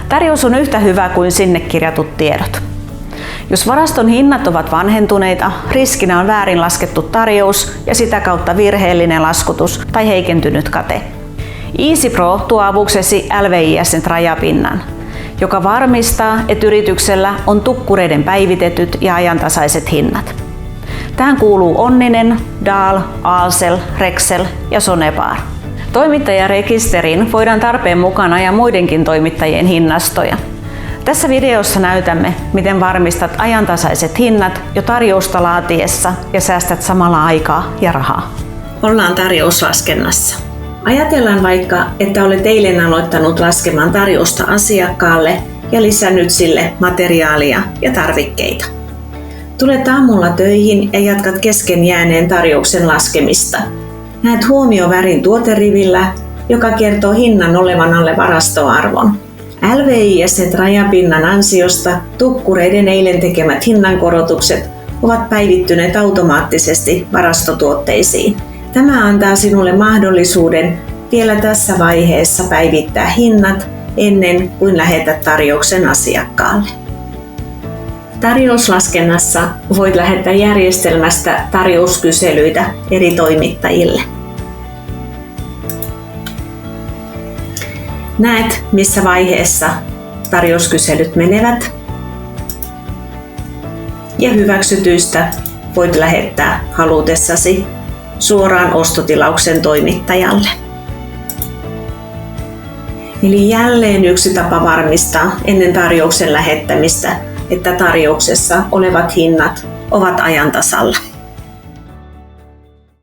Tarjous on yhtä hyvä kuin sinne kirjatut tiedot. Jos varaston hinnat ovat vanhentuneita, riskinä on väärin laskettu tarjous ja sitä kautta virheellinen laskutus tai heikentynyt kate. EasyPro tuo avuksesi LVIS:n rajapinnan, joka varmistaa, että yrityksellä on tukkureiden päivitetyt ja ajantasaiset hinnat. Tähän kuuluu Onninen, Dahl, Ahlsell, Rexel ja Sonepar. Toimittajarekisteriin voidaan tarpeen mukaan ajaa muidenkin toimittajien hinnastoja. Tässä videossa näytämme, miten varmistat ajantasaiset hinnat jo tarjousta laatiessa ja säästät samalla aikaa ja rahaa. Ollaan tarjouslaskennassa. Ajatellaan vaikka, että olet eilen aloittanut laskemaan tarjousta asiakkaalle ja lisännyt sille materiaalia ja tarvikkeita. Tulet aamulla töihin ja jatkat kesken jääneen tarjouksen laskemista. Näet huomiovärin tuoterivillä, joka kertoo hinnan olevan alle varastoarvon. LVIS:n rajapinnan ansiosta tukkureiden eilen tekemät hinnankorotukset ovat päivittyneet automaattisesti varastotuotteisiin. Tämä antaa sinulle mahdollisuuden vielä tässä vaiheessa päivittää hinnat ennen kuin lähetät tarjouksen asiakkaalle. Tarjouslaskennassa voit lähettää järjestelmästä tarjouskyselyitä eri toimittajille. Näet, missä vaiheessa tarjouskyselyt menevät, ja hyväksytyistä voit lähettää halutessasi suoraan ostotilauksen toimittajalle. Eli jälleen yksi tapa varmistaa ennen tarjouksen lähettämistä, että tarjouksessa olevat hinnat ovat ajan tasalla.